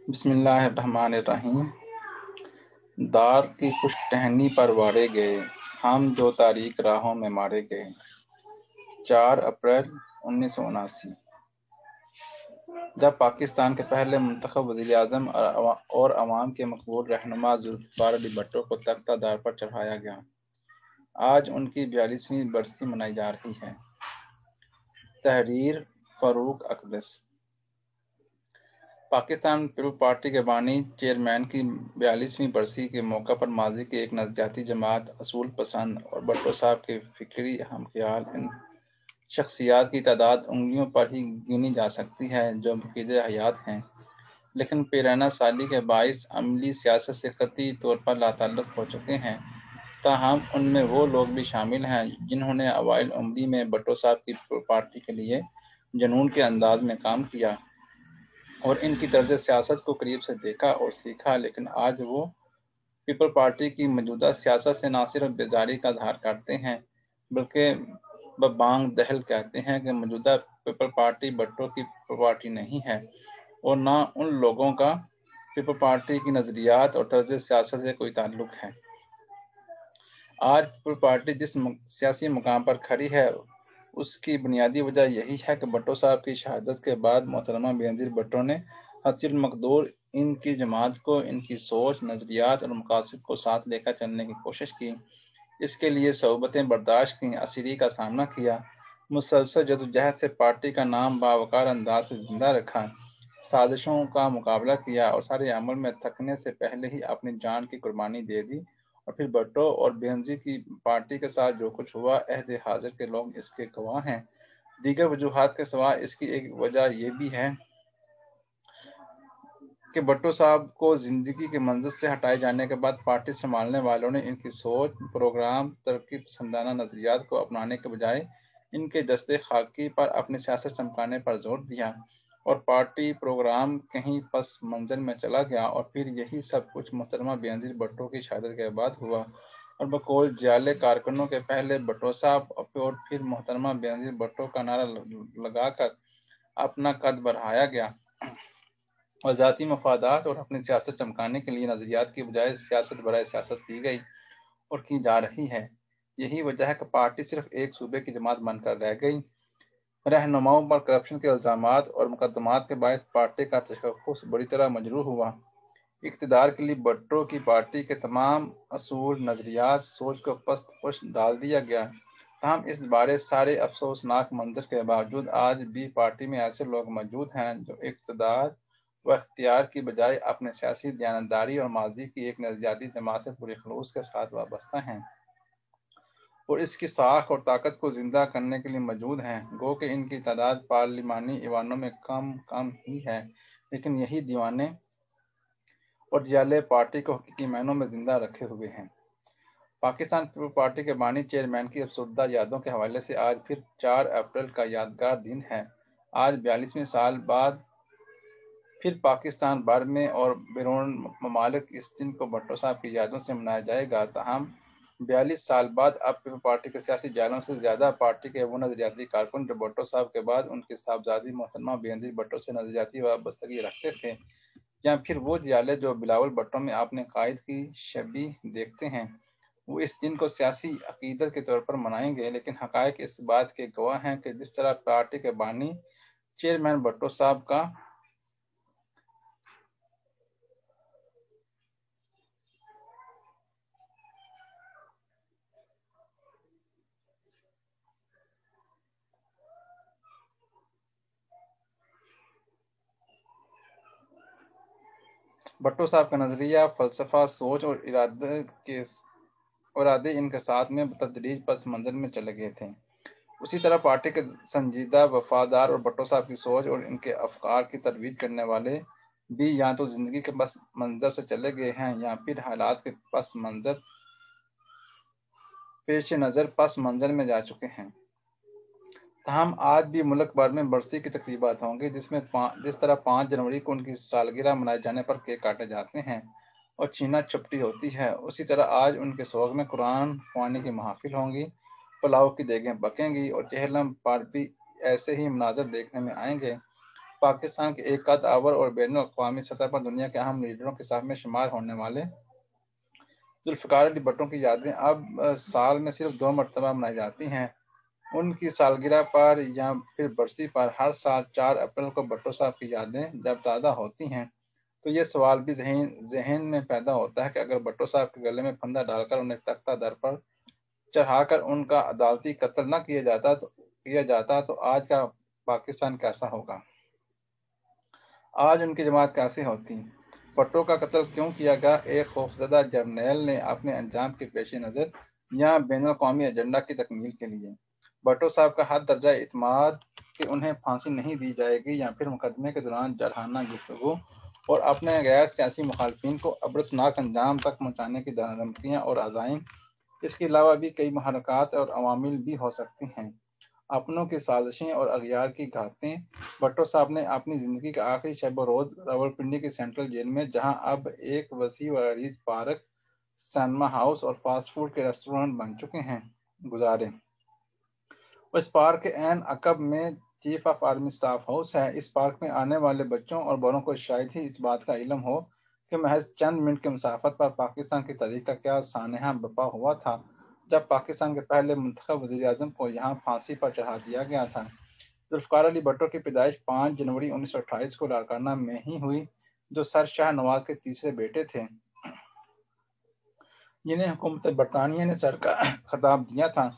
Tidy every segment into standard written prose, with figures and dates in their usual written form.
بسم اللہ الرحمن الرحیم۔ دار کی خوش ٹہنی پر وارے گئے، ہم جو تاریک راہوں میں مارے گئے۔ 4 اپریل 1979۔ جب پاکستان کے پہلے منتخب وزیر اعظم اور عوام کے مقبول رہنما ذوالفقار علی بھٹو کو تختہ دار پر چڑھایا گیا، آج ان کی 42ویں برسی منائی جا رہی ہے۔ تحریر فاروق اقدس۔ پاکستان پیپلز پارٹی کے بانی چیئرمین کی 42ویں برسی کے موقع پر ماضی کی ایک نظریاتی جماعت، اصول پسند اور بھٹو صاحب کے فکری ہم خیال ان شخصیات کی تعداد انگلیوں پر ہی گنی جا سکتی ہے جو مفید حیات ہیں، لیکن پیرانہ سالی کے باعث عملی سیاست سے قطعی طور پر لاتعلق ہو چکے ہیں۔ تاہم ان میں وہ لوگ بھی شامل ہیں جنہوں نے اوائل عمری میں بھٹو صاحب کی پارٹی کے لیے جنون کے انداز میں کام کیا اور ان کی طرز سیاست کو قریب سے دیکھا اور سیکھا، لیکن آج وہ پیپل پارٹی کی موجودہ سیاست سے نہ صرف بیزاری کا اظہار کرتے ہیں بلکہ ببانگ دہل کہتے ہیں کہ موجودہ پیپل پارٹی بھٹو کی پارٹی نہیں ہے اور نہ ان لوگوں کا پیپل پارٹی کی نظریات اور طرز سیاست سے کوئی تعلق ہے۔ آج پیپل پارٹی جس سیاسی مقام پر کھڑی ہے اس کی بنیادی وجہ یہی ہے کہ بھٹو صاحب کی شہادت کے بعد محترمہ بینظیر بھٹو نے حتی المقدور ان کی جماعت کو ان کی سوچ، نظریات اور مقاصد کو ساتھ لے کر چلنے کی کوشش کی، اس کے لیے صعوبتیں برداشت کی، اسیری کا سامنا کیا، مسلسل جدوجہد سے پارٹی کا نام باوقار انداز سے زندہ رکھا، سازشوں کا مقابلہ کیا اور سارے عمل میں تھکنے سے پہلے ہی اپنی جان کی قربانی دے دی، اور پھر بھٹو اور بینظیر کی پارٹی کے ساتھ جو کچھ ہوا عہد حاضر کے لوگ اس کے گواہ ہیں۔ دیگر وجوہات کے سوا اس کی ایک وجہ یہ بھی ہے کہ بھٹو صاحب کو زندگی کے منظر سے ہٹائے جانے کے بعد پارٹی سنبھالنے والوں نے ان کی سوچ، پروگرام، ترقی پسندانہ نظریات کو اپنانے کے بجائے ان کے دستے خاکی پر اپنی سیاست چمکانے پر زور دیا اور پارٹی پروگرام کہیں پس منظر میں چلا گیا، اور پھر یہی سب کچھ محترمہ بینظیر بھٹو کی شہادت کے بعد ہوا اور بقول جعلی کارکنوں کے پہلے بھٹو صاحب اور پھر محترمہ بینظیر بھٹو کا نعرہ لگا کر اپنا قد بڑھایا گیا اور ذاتی مفادات اور اپنی سیاست چمکانے کے لیے نظریات کی بجائے سیاست برائے سیاست کی گئی اور کی جا رہی ہے۔ یہی وجہ ہے کہ پارٹی صرف ایک صوبے کی جماعت بن کر رہ گئی۔ رہنماؤں پر کرپشن کے الزامات اور مقدمات کے باعث پارٹی کا تشخص بری طرح مجروح ہوا۔ اقتدار کے لیے بھٹو کی پارٹی کے تمام اصول، نظریات، سوچ کو پست پش ڈال دیا گیا۔ تاہم اس بارے سارے افسوسناک منظر کے باوجود آج بھی پارٹی میں ایسے لوگ موجود ہیں جو اقتدار و اختیار کی بجائے اپنے سیاسی دیانتداری اور ماضی کی ایک نظریاتی جماعت سے پورے خلوص کے ساتھ وابستہ ہیں اور اس کی ساکھ اور طاقت کو زندہ کرنے کے لیے موجود ہیں۔ گو کہ ان کی تعداد پارلیمانی ایوانوں میں کم ہی ہے، لیکن یہی دیوانے اور جعلی پارٹی کو حقیقی معنوں میں زندہ رکھے ہوئے ہیں۔ پاکستان پیپلز پارٹی کے بانی چیئرمین کی افسردہ یادوں کے حوالے سے آج پھر 4 اپریل کا یادگار دن ہے۔ آج 42 سال بعد پھر پاکستان بھر میں اور بیرون ممالک اس دن کو بھٹو صاحب کی یادوں سے منایا جائے گا۔ تاہم 42 سال بعد اب پیپلز پارٹی کے سیاسی جائلوں سے زیادہ پارٹی کے وہ نظریاتی کارکن جو بھٹو صاحب کے بعد ان کی صاحبزادی محترمہ بینظیر بھٹو سے نظریاتی وابستگی رکھتے تھے، یا پھر وہ جعلے جو بلاول بھٹو میں اپنے قائد کی شبیہ دیکھتے ہیں، وہ اس دن کو سیاسی عقیدت کے طور پر منائیں گے، لیکن حقائق اس بات کے گواہ ہیں کہ جس طرح پارٹی کے بانی چیئرمین بھٹو صاحب کا نظریہ، فلسفہ، سوچ اور ارادے ان کے ساتھ میں بتدریج پس منظر میں چلے گئے تھے، اسی طرح پارٹی کے سنجیدہ وفادار اور بھٹو صاحب کی سوچ اور ان کے افکار کی ترویج کرنے والے بھی یا تو زندگی کے پس منظر سے چلے گئے ہیں یا پھر حالات کے پیش نظر پس منظر میں جا چکے ہیں۔ تاہم آج بھی ملک بھر میں برسی کی تقریبات ہوں گی جس طرح 5 جنوری کو ان کی سالگرہ منائے جانے پر کیک کاٹے جاتے ہیں اور چھینا چپٹی ہوتی ہے، اسی طرح آج ان کے سوگ میں قرآن خوانی کی محافل ہوں گی، پلاؤ کی دیگیں پکیں گی اور چہلم پر بھی ایسے ہی مناظر دیکھنے میں آئیں گے۔ پاکستان کے ایک قد آور اور بین الاقوامی سطح پر دنیا کے اہم لیڈروں کے صف میں شمار ہونے والے ذوالفقار علی بھٹو کی یادیں اب سال میں صرف 2 مرتبہ منائی جاتی ہیں۔ ان کی سالگرہ پر یا پھر برسی پر ہر سال 4 اپریل کو بھٹو صاحب کی یادیں جب تازہ ہوتی ہیں تو یہ سوال بھی ذہن میں پیدا ہوتا ہے کہ اگر بھٹو صاحب کے گلے میں پھندا ڈال کر انہیں تختہ در پر چڑھا کر ان کا عدالتی قتل نہ کیا جاتا تو آج کا پاکستان کیسا ہوگا، آج ان کی جماعت کیسی ہوتی۔ بھٹو کا قتل کیوں کیا گیا؟ ایک خوفزدہ جرنیل نے اپنے انجام کے پیش نظر یا بین الاقوامی ایجنڈا کی تکمیل کے لیے۔ بھٹو صاحب کا حد درجہ اعتماد کہ انہیں پھانسی نہیں دی جائے گی یا پھر مقدمے کے دوران جارحانہ گفتگو اور اپنے غیر سیاسی مخالفین کو عبرتناک انجام تک پہنچانے کی دھمکیاں اور عزائم، اس کے علاوہ بھی کئی محرکات اور عوامل بھی ہو سکتی ہیں۔ اپنوں کی سازشیں اور اغیار کی گھاتیں۔ بھٹو صاحب نے اپنی زندگی کا آخری شب و روز راولپنڈی کی سینٹرل جیل میں، جہاں اب ایک وسیع و عریض پارک، سینما ہاؤس اور فاسٹ فوڈ کے ریسٹورانٹ بن چکے ہیں، گزارے۔ اس پارک کے عین عقب میں chief of army staff house ہے۔ اس پارک میں آنے والے بچوں اور بڑوں کو شاید ہی اس بات کا علم ہو کہ محض چند منٹ کی مسافت پر پاکستان کی تاریخ کا کیا سانحہ برپا ہوا تھا جب پاکستان کے پہلے منتخب وزیر اعظم کو یہاں پھانسی پر چڑھا دیا گیا تھا۔ ذوالفقار علی بھٹو کی پیدائش 5 جنوری 1928 کو لاڑکانہ میں ہی ہوئی، جو سر شاہ نواز کے تیسرے بیٹے تھے، جنہیں حکومت برطانیہ نے سر کا خطاب دیا تھا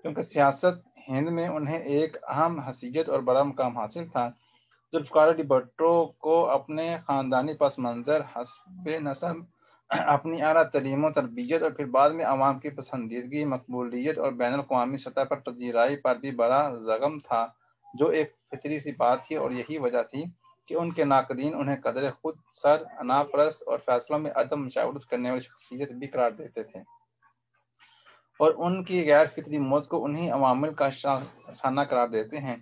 کیونکہ سیاست ہند میں انہیں ایک اہم حیثیت اور بڑا مقام حاصل تھا۔ ذوالفقار علی بھٹو کو اپنے خاندانی پس منظر، حسب نسب، اپنی اعلیٰ تعلیم و تربیت اور پھر بعد میں عوام کی پسندیدگی، مقبولیت اور بین الاقوامی سطح پر پذیرائی پر بھی بڑا زغم تھا، جو ایک فطری سی بات تھی، اور یہی وجہ تھی کہ ان کے ناقدین انہیں قدر خود سر، انا پرست اور فیصلوں میں عدم مشاورت کرنے والی شخصیت بھی قرار دیتے تھے، اور ان کی غیر فطری موت کو انہی عوامل کا شانہ قرار دیتے ہیں۔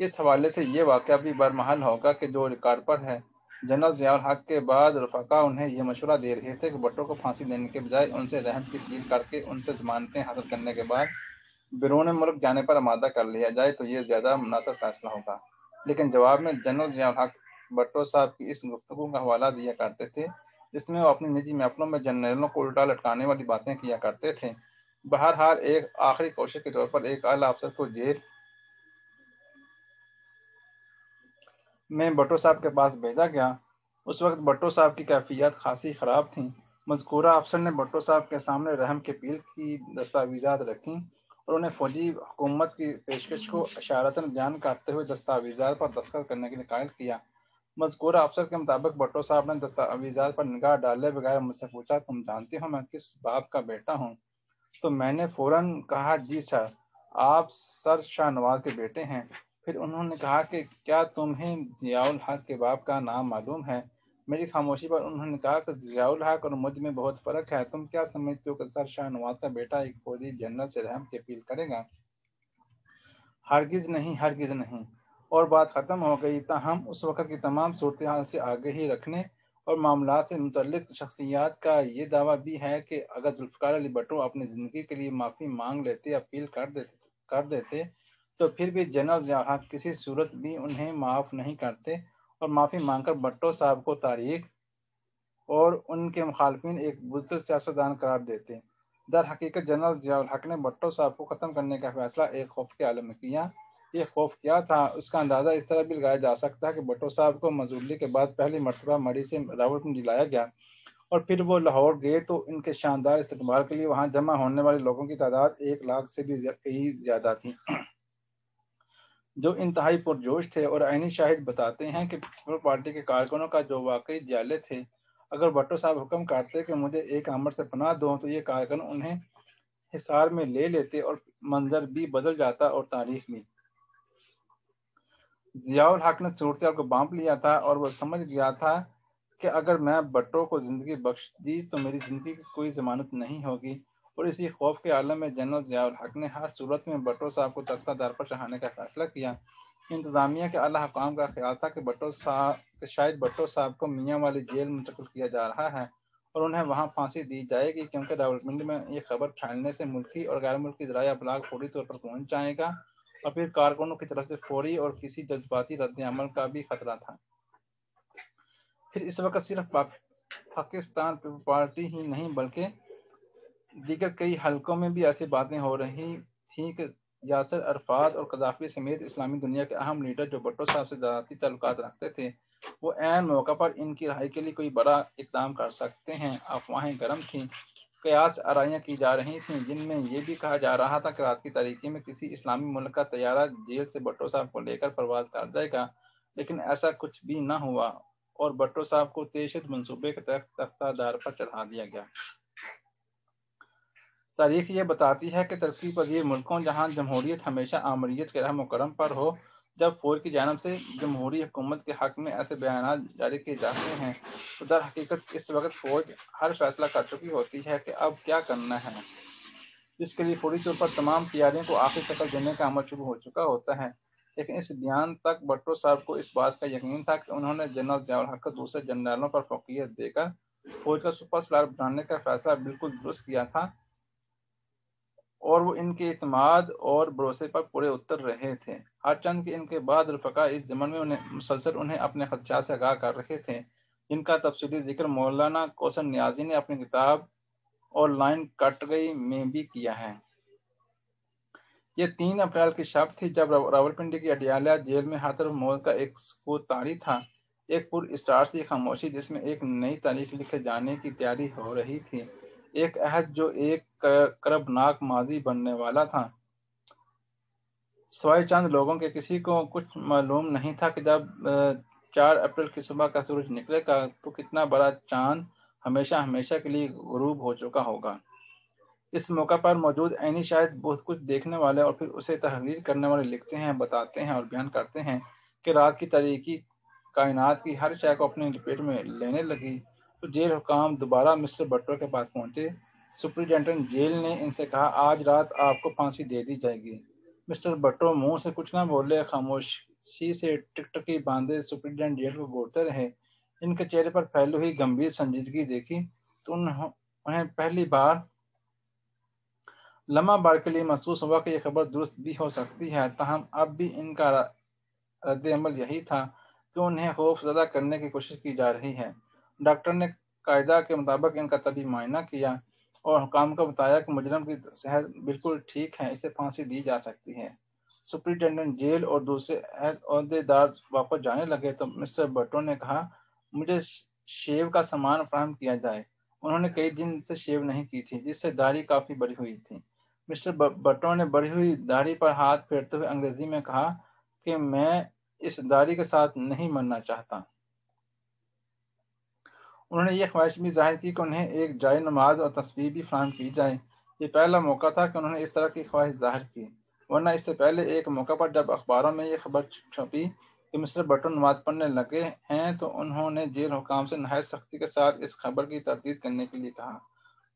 اس حوالے سے یہ واقعہ بھی برمحل ہوگا کہ جو ریکارڈ پر ہے، جنرل ضیاء الحق کے بعد رفقا انہیں یہ مشورہ دے رہے تھے کہ بھٹو کو پھانسی دینے کے بجائے ان سے رحم کی اپیل کر کے ان سے ضمانتیں حاصل کرنے کے بعد بیرون ملک جانے پر آمادہ کر لیا جائے تو یہ زیادہ مناسب فیصلہ ہوگا۔ لیکن جواب میں جنرل ضیاء الحق بھٹو صاحب کی اس گفتگو کا حوالہ دیا کرتے تھے جس میں وہ اپنی نجی محفلوں میں جرنیلوں کو الٹا لٹکانے والی باتیں کیا کرتے تھے۔ بہرحال ایک آخری کوشش کے طور پر ایک اعلیٰ افسر کو جیل میں بھٹو صاحب کے پاس بھیجا گیا۔ اس وقت بھٹو صاحب کی کیفیات خاصی خراب تھیں۔ مذکورہ افسر نے بھٹو صاحب کے سامنے رحم کی اپیل کی دستاویزات رکھیں اور انہیں فوجی حکومت کی پیشکش کو اشارتاً بیان کرتے ہوئے دستاویزات پر دستخط کرنے کے لیے قائل کیا۔ مذکورہ افسر کے مطابق بھٹو صاحب نے دستاویزات پر نگاہ ڈالے بغیر مجھ سے پوچھا، تم جانتے ہو میں کس باپ کا بیٹا ہوں؟ تو میں نے فوراً کہا، جی سر، آپ سر شاہ نواز کے بیٹے ہیں۔ پھر انہوں نے کہا کہ کیا تمہیں ضیاء الحق کے باپ کا نام معلوم ہے؟ میری خاموشی پر انہوں نے کہا کہ ضیاء الحق اور مجھ میں بہت فرق ہے۔ تم کیا سمجھتے ہو کہ سر شاہ نواز کا بیٹا ایک فوجی جنرل سے رحم کی اپیل کرے گا؟ ہرگز نہیں، ہرگز نہیں۔ اور بات ختم ہو گئی۔ تاہم اس وقت کی تمام صورتحال سے آگہی رکھنے اور معاملات سے متعلق شخصیات کا یہ دعویٰ بھی ہے کہ اگر ذوالفقار علی بھٹو اپنی زندگی کے لیے معافی مانگ لیتے، اپیل کر دیتے تو پھر بھی جنرل ضیاء الحق کسی صورت بھی انہیں معاف نہیں کرتے اور معافی مانگ کر بھٹو صاحب کو تاریخ اور ان کے مخالفین ایک بزدل سیاستدان قرار دیتے۔ در حقیقت جنرل ضیاء الحق نے بھٹو صاحب کو ختم کرنے کا فیصلہ ایک خوف کے عالم میں کیا۔ یہ خوف کیا تھا، اس کا اندازہ اس طرح بھی لگایا جا سکتا ہے کہ بھٹو صاحب کو معزولی کے بعد پہلی مرتبہ مڑی سے راولپنڈی لایا گیا اور پھر وہ لاہور گئے تو ان کے شاندار استقبال کے لیے وہاں جمع ہونے والے لوگوں کی تعداد 1 لاکھ سے بھی کہیں زیادہ تھی، جو انتہائی پرجوش تھے، اور عینی شاہد بتاتے ہیں کہ پیپلز پارٹی کے کارکنوں کا جو واقعی جالے تھے۔ اگر بھٹو صاحب حکم کرتے کہ مجھے ایک آمر سے پناہ دو تو یہ کارکن انہیں حصار میں لے لیتے اور منظر بھی بدل جاتا اور تاریخ بھی۔ ضیاء الحق نے صورتحال کو بانپ لیا تھا اور وہ سمجھ گیا تھا کہ اگر میں بھٹو کو زندگی بخش دی تو میری زندگی کی کوئی ضمانت نہیں ہوگی، اور اسی خوف کے عالم میں جنرل ضیاء الحق نے ہر صورت میں بھٹو صاحب کو تختہ در پر چڑھانے کا فیصلہ کیا۔ انتظامیہ کے اعلیٰ حکام کا خیال تھا کہ شاید بھٹو صاحب کو میاں والی جیل منتقل کیا جا رہا ہے اور انہیں وہاں پھانسی دی جائے گی، کیونکہ راولپنڈی میں یہ خبر پھیلنے سے ملکی اور غیر ملکی ذرائع ابلاغ فوری طور پر پہنچ جائے گا اور پھر کارکنوں کی طرف سے فوری اور کسی جذباتی رد عمل کا بھی خطرہ تھا۔ پھر اس وقت صرف پاکستان پیپلز پارٹی ہی نہیں بلکہ دیگر کئی حلقوں میں بھی ایسی باتیں ہو رہی تھیں کہ یاسر عرفات اور قذافی سمیت اسلامی دنیا کے اہم لیڈر جو بھٹو صاحب سے ذاتی تعلقات رکھتے تھے، وہ عین موقع پر ان کی رہائی کے لیے کوئی بڑا اقدام کر سکتے ہیں۔ افواہیں گرم تھیں، قیاس آرائیاں کی جا رہی تھیں، جن میں یہ بھی کہا جا رہا تھا کہ رات کی تاریکی میں کسی اسلامی ملک کا طیارہ جیل سے بھٹو صاحب کو لے کر پرواز کر جائے گا، لیکن ایسا کچھ بھی نہ ہوا اور بھٹو صاحب کو طے شدہ منصوبے کے تحت تختہ دار پر چڑھا دیا گیا۔ تاریخ یہ بتاتی ہے کہ ترقی پذیر ملکوں جہاں جمہوریت ہمیشہ آمریت کے رحم و کرم پر ہو، جب فوج کی جانب سے جمہوری حکومت کے حق میں ایسے بیانات جاری کیے جاتے ہیں تو در حقیقت اس وقت فوج ہر فیصلہ کر چکی ہوتی ہے کہ اب کیا کرنا ہے، جس کے لیے فوری طور پر تمام تیاریوں کو آخری شکل دینے کا عمل شروع ہو چکا ہوتا ہے۔ لیکن اس بیان تک بھٹو صاحب کو اس بات کا یقین تھا کہ انہوں نے جنرل ضیاء الحق کو دوسرے جنرلوں پر فوقیت دے کر فوج کا سپر سالار بنانے کا فیصلہ بالکل درست کیا تھا، اور وہ ان کے اعتماد اور بھروسے پر پورے اتر رہے تھے۔ ہر چند کہ ان کے بعد رفقا اس ضمن میں مسلسل انہیں اپنے خدشات سے آگاہ کر رہے تھے، جن کا تفصیلی ذکر مولانا کوثر نیازی نے اپنی کتاب اور لائن کٹ گئی میں بھی کیا ہے۔ یہ 3 اپریل کی شب تھی جب راولپنڈی کی اڈیالہ جیل میں ہر طرف موت کا ایک سکوت طاری تھا، ایک پر اسرار سی خاموشی جس میں ایک نئی تاریخ لکھے جانے کی تیاری ہو رہی تھی، ایک عہد جو ایک کربناک ماضی بننے والا تھا۔ سوائے چند لوگوں کے کسی کو کچھ معلوم نہیں تھا کہ جب 4 اپریل کی صبح کا سورج نکلے گا تو کتنا بڑا چاند ہمیشہ ہمیشہ کے لیے غروب ہو چکا ہوگا۔ اس موقع پر موجود عینی شاید بہت کچھ دیکھنے والے اور پھر اسے تحریر کرنے والے لکھتے ہیں، بتاتے ہیں اور بیان کرتے ہیں کہ رات کی تاریکی کائنات کی ہر شے کو اپنی لپیٹ میں لینے لگی تو جیل حکام دوبارہ مسٹر بھٹو کے پاس پہنچے۔ سپرنٹینڈنٹ جیل نے ان سے کہا، آج رات آپ کو پھانسی دے دی جائے گی۔ مسٹر بھٹو منہ سے کچھ نہ بولے، خاموشی سے ٹکٹکی باندھے سپرنٹینڈنٹ جیل کو گھورتے رہے۔ ان کے چہرے پر پھیلی ہوئی گمبھیر سنجیدگی دیکھی تو انہیں پہلی بار لمحہ بار کے لیے محسوس ہوا کہ یہ خبر درست بھی ہو سکتی ہے، تاہم اب بھی ان کا رد عمل یہی تھا کہ انہیں خوف زدہ کرنے کی کوشش کی جا رہی ہے۔ ڈاکٹر نے قاعدہ کے مطابق ان کا طبی معائنہ کیا اور حکام کو بتایا کہ مجرم کی صحت بالکل ٹھیک ہے، اسے پھانسی دی جا سکتی ہے۔ سپرنٹینڈنٹ جیل اور دوسرے عہدے دار واپس جانے لگے تو مسٹر بھٹو نے کہا، مجھے شیو کا سامان فراہم کیا جائے۔ انہوں نے کئی دن سے شیو نہیں کی تھی، جس سے داڑھی کافی بڑھی ہوئی تھی۔ مسٹر بھٹو نے بڑھی ہوئی داڑھی پر ہاتھ پھیرتے ہوئے انگریزی میں کہا کہ میں اس داڑھی کے ساتھ نہیں مرنا چاہتا۔ انہوں نے یہ خواہش بھی ظاہر کی کہ انہیں ایک جائے نماز اور تصویر بھی فراہم کی جائے۔ یہ پہلا موقع تھا کہ انہوں نے اس طرح کی خواہش ظاہر کی، ورنہ اس سے پہلے ایک موقع پر جب اخباروں میں یہ خبر چھپی کہ مسٹر بھٹو نماز پڑھنے لگے ہیں تو انہوں نے جیل حکام سے نہایت سختی کے ساتھ اس خبر کی تردید کرنے کے لیے کہا۔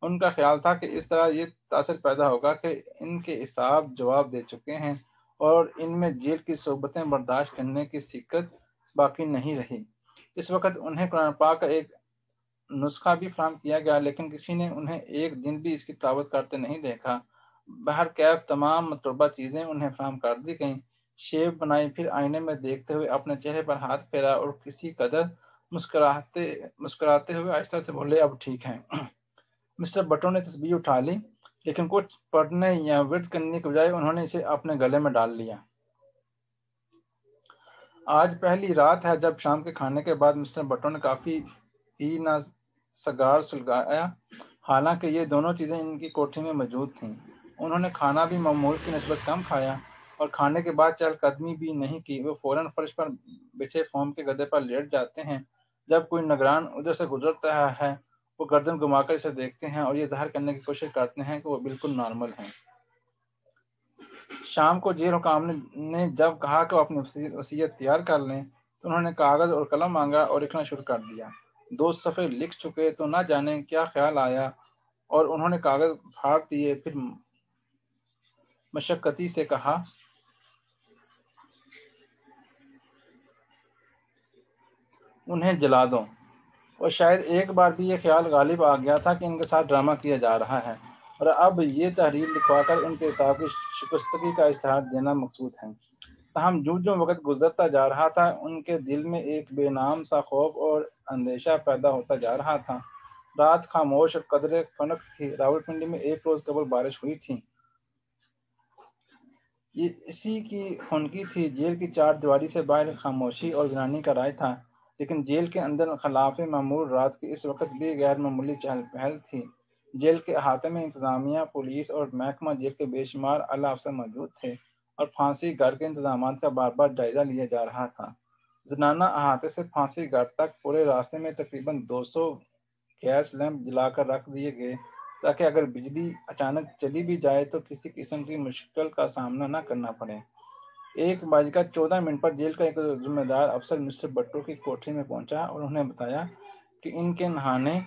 ان کا خیال تھا کہ اس طرح یہ تاثر پیدا ہوگا کہ ان کے اعصاب جواب دے چکے ہیں اور ان میں جیل کی صحبتیں برداشت کرنے کی سکت باقی نہیں رہی۔ اس وقت انہیں قرآن پاک کا ایک نسخہ بھی فراہم کیا گیا، لیکن کسی نے انہیں ایک دن بھی اس کی تلاوت کرتے نہیں دیکھا۔ بہرکیف تمام مطلوبہ چیزیں انہیں فراہم کر دی گئیں۔ شیو بنائی، پھر آئینے میں دیکھتے ہوئے اپنے چہرے پر ہاتھ پھیرا اور کسی قدر مسکراتے ہوئے آہستہ سے بولے، اب ٹھیک ہے۔ مسٹر بھٹو نے تسبیح اٹھا لی، لیکن کچھ پڑھنے یا ورد کرنے کے بجائے انہوں نے اسے اپنے گلے میں ڈال لیا۔ آج پہلی رات ہے جب شام کے کھانے کے بعد مسٹر بھٹو نے کافی پی نہ سگار سلگایا، حالانکہ یہ دونوں چیزیں ان کی کوٹھی میں موجود تھیں۔ انہوں نے کھانا بھی معمول کی نسبت کم کھایا اور کھانے کے بعد چہل قدمی بھی نہیں کی۔ وہ فوراً فرش پر بچھے فوم کے گدے پر لیٹ جاتے ہیں۔ جب کوئی نگران ادھر سے گزرتا ہے وہ گردن گھما کر اسے دیکھتے ہیں اور یہ ظاہر کرنے کی کوشش کرتے ہیں کہ وہ بالکل نارمل ہیں۔ شام کو جیل حکام نے جب کہا کہ وہ اپنی وصیت تیار کر لیں تو انہوں نے کاغذ اور قلم مانگا اور لکھنا شروع کر دیا۔ 2 صفحے لکھ چکے تو نہ جانے کیا خیال آیا اور انہوں نے کاغذ پھاڑ دیے، پھر مشقتی سے کہا، انہیں جلا دو۔ اور شاید ایک بار بھی یہ خیال غالب آ گیا تھا کہ ان کے ساتھ ڈرامہ کیا جا رہا ہے۔ اور اب یہ تحریر لکھوا کر ان کے حساب کی شکستگی کا اشتہار دینا مقصود ہے۔ تاہم جو وقت گزرتا جا رہا تھا ان کے دل میں ایک بے نام سا خوف اور اندیشہ پیدا ہوتا جا رہا تھا۔ رات خاموش اور قدرے خنک تھی۔ راولپنڈی میں ایک روز قبل بارش ہوئی تھی۔ یہ اسی کی خنکی تھی۔ جیل کی چار دیواری سے باہر خاموشی اور ویرانی کا راج تھا، لیکن جیل کے اندر خلاف معمول رات کی اس وقت بھی غیر معمولی چہل پہل تھی۔ جیل کے احاطے میں انتظامیہ، پولیس اور محکمہ جیل کے بے شمار اعلیٰ افسر موجود تھے اور پھانسی گھر کے انتظامات کا بار بار جائزہ لیا جا رہا تھا۔ زنانہ احاطے سے پھانسی گھر تک پورے راستے میں تقریباً 200 گیس لیمپ جلا کر رکھ دیے گئے تاکہ اگر بجلی اچانک چلی بھی جائے تو کسی قسم کی مشکل کا سامنا نہ کرنا پڑے۔ 1:14 پر جیل کا ایک ذمہ دار افسر مسٹر بٹو کی کوٹری میں پہنچا اور انہیں بتایا کہ ان کے نہانے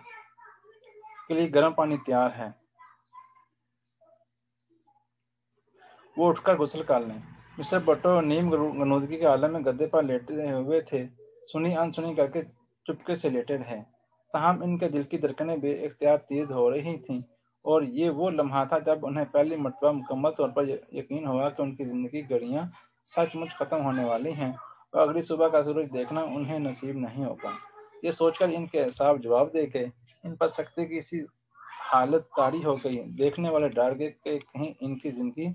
کے لیے گرم پانی تیار ہے، وہ اٹھ کر غسل کر لیں۔ مسٹر بٹو نیم غنودگی کے عالم میں گدے پر لیٹے ہوئے تھے، سنی انسنی کر کے چپکے سے لیٹے رہے۔ تاہم ان کے دل کی دھڑکنیں بے اختیار تیز ہو رہی تھیں، اور یہ وہ لمحہ تھا جب انہیں پہلی مرتبہ مکمل طور پر یقین ہوا کہ ان کی زندگی گھڑیاں سچ مچ ختم ہونے والی ہیں اور اگلی صبح کا سورج دیکھنا انہیں نصیب نہیں ہوگا۔ یہ سوچ کر ان کے اعصاب جواب دے گئے، ان پر سکتے کی سی حالت طاری ہو گئی۔ دیکھنے والے ڈر گئے کہ کہیں ان کی زندگی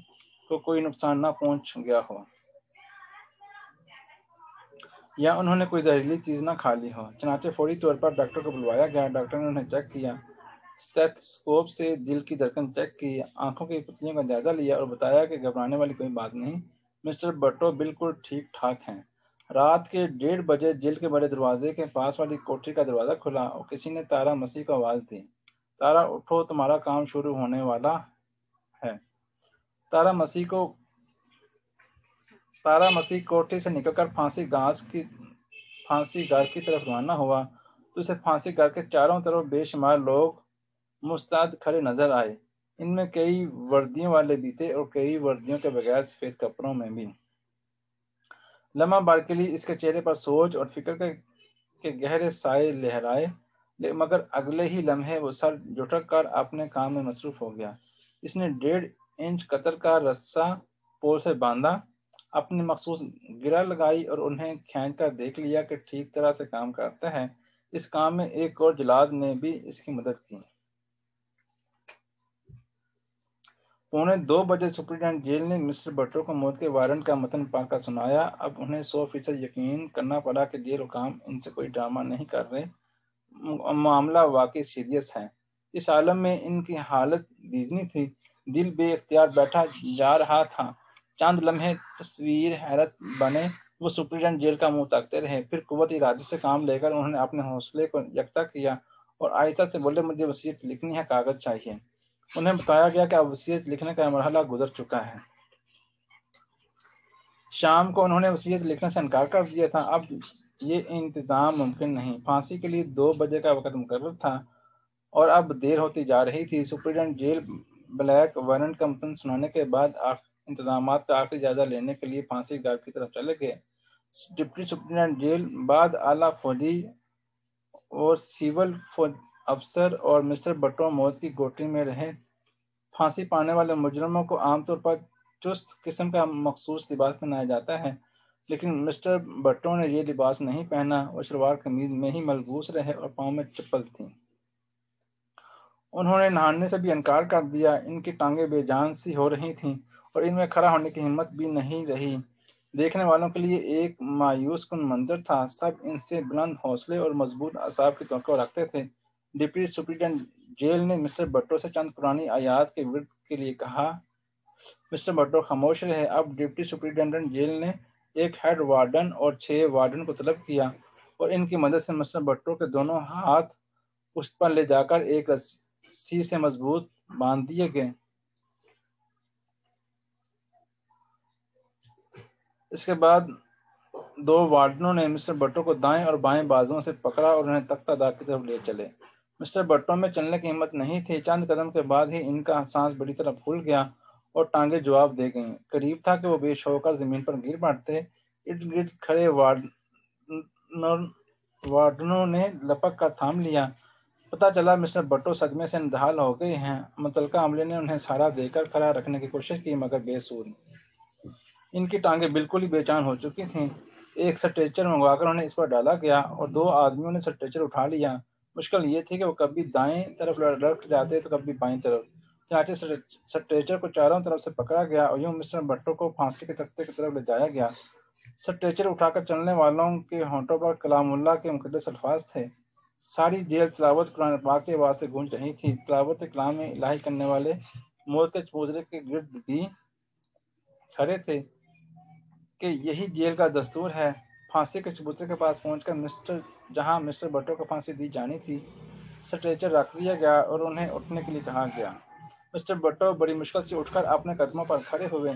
کو کوئی نقصان نہ پہنچ گیا ہو یا انہوں نے کوئی زہریلی چیز نہ کھا لی ہو۔ چنانچہ فوری طور پر ڈاکٹر کو بلوایا گیا۔ ڈاکٹر نے انہیں چیک کیا، اسٹیتھوسکوپ سے دل کی دھڑکن چیک کی، آنکھوں کی پتلیوں کا جائزہ لیا اور بتایا کہ گھبرانے والی کوئی بات نہیں، مسٹر بٹو بالکل ٹھیک ٹھاک ہیں۔ رات کے 1:30 جیل کے بڑے دروازے کے پاس والی کوٹری کا دروازہ کھلا اور کسی نے تارا مسیح کو آواز دی، تارا اٹھو، تمہارا کام شروع ہونے والا ہے۔ تارا مسیح کوٹری سے نکل کر پھانسی گھر کی طرف روانہ ہوا تو اسے پھانسی گھر کے چاروں طرف بے شمار لوگ مستعد کھڑے نظر آئے۔ ان میں کئی وردیوں والے بھی تھے اور کئی وردیوں کے بغیر سفید کپڑوں میں بھی۔ لمحہ بھر کے لیے اس کے چہرے پر سوچ اور فکر کے گہرے سائے لہرائے، مگر اگلے ہی لمحے وہ سر جھٹک کر اپنے کام میں مصروف ہو گیا۔ اس نے 1.5 انچ قطر کا رسہ پول سے باندھا، اپنی مخصوص گرہ لگائی اور انہیں کھینچ کر دیکھ لیا کہ ٹھیک طرح سے کام کرتا ہے۔ اس کام میں ایک اور جلاد نے بھی اس کی مدد کی۔ 1:45 سپرنٹنڈنٹ جیل نے مسٹر بٹو کو موت کے وارنٹ کا متن پڑھ کر سنایا۔ اب انہیں 100% یقین کرنا پڑا کہ جیل حکام ان سے کوئی ڈرامہ نہیں کر رہے، معاملہ واقعی سیریس ہے۔ اس عالم میں ان کی حالت دیدنی تھی، دل بے اختیار بیٹھا جا رہا تھا۔ چند لمحے تصویر حیرت بنے، وہ سپرنٹنڈنٹ جیل کا منہ تاکتے رہے، پھر قوت ارادی سے کام لے کر انہوں نے اپنے حوصلے کو یکتا کیا اور آہستہ سے بولے، مجھے وصیت لکھنی ہے، کاغذ چاہیے۔ انہیں بتایا گیا کہ اب وصیت لکھنے کا مرحلہ گزر چکا ہے۔ شام کو انہوں نے وصیت لکھنے سے انکار کر دیا تھا، اب یہ انتظام ممکن نہیں۔ پھانسی کے لیے 2 بجے کا وقت مقرر تھا اور اب دیر ہوتی جا رہی تھی۔ سپرنٹنڈنٹ جیل بلیک وارنٹ کا متن سنانے کے بعد انتظامات کا آخری جائزہ لینے کے لیے پھانسی گھر کی طرف چلے گئے۔ ڈپٹی سپرنٹنڈنٹ جیل، بعد اعلیٰ فوجی اور سول افسر اور مسٹر بٹو موت کی کوٹری میں رہے۔ پھانسی پانے والے مجرموں کو عام طور پر چست قسم کا مخصوص لباس پہنایا جاتا ہے، لیکن مسٹر بٹو نے یہ لباس نہیں پہنا، وہ شلوار قمیض میں ہی ملبوس رہے اور پاؤں میں چپل تھی۔ انہوں نے نہانے سے بھی انکار کر دیا، ان کی ٹانگیں بے جان سی ہو رہی تھیں اور ان میں کھڑا ہونے کی ہمت بھی نہیں رہی۔ دیکھنے والوں کے لیے ایک مایوس کن منظر تھا، سب ان سے بلند حوصلے اور مضبوط اعصاب کی توقع رکھتے تھے۔ ڈپٹی سپرنٹنڈنٹ جیل نے مسٹر بٹو سے چند قرآنی آیات کے ورد کے لیے کہا۔ مسٹر بٹو خاموش رہے۔ اب ڈپٹی سپرنٹنڈنٹ جیل نے ایک ہیڈ وارڈن اور 6 وارڈن کو طلب کیا اور ان کی مدد سے مسٹر بٹو کے دونوں ہاتھ اس پر لے جا کر ایک رسی سے مضبوط باندھ دیے گئے۔ اس کے بعد 2 وارڈنوں نے مسٹر بٹو کو دائیں اور بائیں بازوؤں سے پکڑا اور انہیں تختہ دار کی طرف لے چلے۔ مسٹر بٹو میں چلنے کی ہمت نہیں تھی۔ چند قدم کے بعد ہی ان کا سانس بڑی طرح پھول گیا اور ٹانگیں جواب دے گئیں۔ قریب تھا کہ وہ بے ہوش ہو کر زمین پر گر پڑتے۔ ارد گرد کھڑے وارڈنوں نے لپک کر تھام لیا۔ پتہ چلا مسٹر بھٹو صدمے سے نڈال ہو گئے ہیں۔ متعلقہ عملے نے انہیں سہارا دے کر کھڑا رکھنے کی کوشش کی مگر بے سود۔ ان کی ٹانگیں بالکل ہی بے جان ہو چکی تھیں۔ ایک سٹریچر منگوا کر انہیں اس پر ڈالا گیا اور 2 آدمیوں نے سٹریچر اٹھا لیا۔ مشکل یہ تھی کہ وہ کبھی دائیں طرف لڑک جاتے تو کبھی بائیں طرف۔ چنانچہ سٹریچر کو چاروں طرف سے پکڑا گیا اور یوں مسٹر بھٹو کو پھانسی کے تختے کی طرف لے جایا گیا۔ سٹریچر اٹھا کر چلنے والوں کے ہونٹوں پر کلام اللہ کے مقدس الفاظ تھے۔ ساری جیل تلاوت قرآن پاک کی آواز سے گونج رہی تھی۔ تلاوت کلام الہی کرنے والے موت کے چبوترے کے گرد بھی کھڑے تھے کہ یہی جیل کا دستور ہے۔ پھانسی کے چبوترے کے پاس پہنچ کر جہاں مسٹر بھٹو کو پھانسی دی جانی تھی، سٹریچر رکھ دیا گیا اور انہیں اٹھنے کے لیے کہا گیا۔ مسٹر بھٹو بڑی مشکل سے اٹھ کر اپنے قدموں پر کھڑے ہوئے۔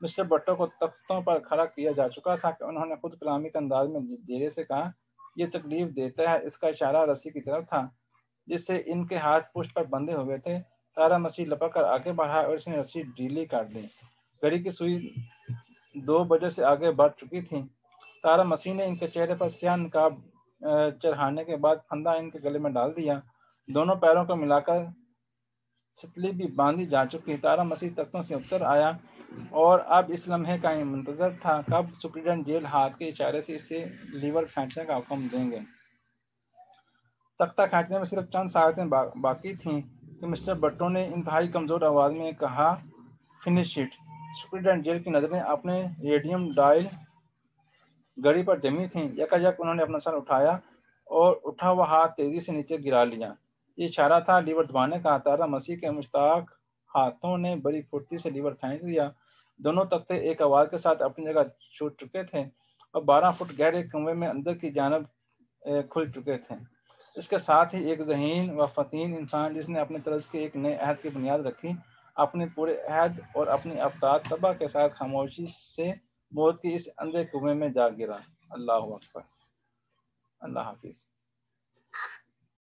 مسٹر بھٹو کو تختوں پر کھڑا کیا جا چکا تھا کہ انہوں نے خود کلامی کے انداز میں دھیرے سے کہا، یہ تکلیف دیتا ہے۔ اس کا اشارہ رسی کی طرف تھا جس سے ان کے ہاتھ پشت پر بندھے ہوئے تھے۔ تارا مسیح لپک کر آگے بڑھا اور اس نے رسی ڈھیلی کر دی۔ گھڑی کی سوئی 2 بجے سے آگے بڑھ چکی تھی۔ تارا مسیح نے ان کے چہرے پر سیاہ نقاب چڑھانے کے بعد پھندا ان کے گلے میں ڈال دیا۔ دونوں پیروں کو ملا کر ستلی بھی باندھی جا چکی۔ تارا مسیح تختوں سے اتر آیا اور اب اس لمحے کا منتظر تھا کب سپرنٹنڈنٹ جیل ہاتھ کے اشارے سے اسے لیور کھینچنے کا حکم دیں گے۔ تختہ کھینچنے میں صرف چند ساعتیں باقی تھیں کہ مسٹر بھٹو نے انتہائی کمزور آواز میں کہا، فنش اٹ۔ سپرنٹنڈنٹ جیل کی نظریں اپنے ریڈیم ڈائل گھڑی پر جمی تھیں۔ یکایک انہوں نے اپنا سر اٹھایا اور اٹھا ہوا ہاتھ تیزی سے نیچے گرا لیا۔ یہ اشارہ تھا لیور دبانے کا۔ تارا مسیح کے مشتاق ہاتھوں نے بڑی پھرتی سے لیور کھینچ دیا۔ دونوں تختے ایک آواز کے ساتھ اپنی جگہ چھوڑ چکے تھے اور 12 فٹ گہرے کنویں میں اندر کی جانب کھل چکے تھے۔ اس کے ساتھ ہی ایک ذہین و فطین انسان جس نے اپنے طرز کے ایک نئے عہد کی بنیاد رکھی، اپنے پورے عہد اور اپنی افراد تباہ کے ساتھ خاموشی سے موت کی اس اندھے کنویں میں جا گرا۔ اللہ اکبر۔ اللہ حافظ۔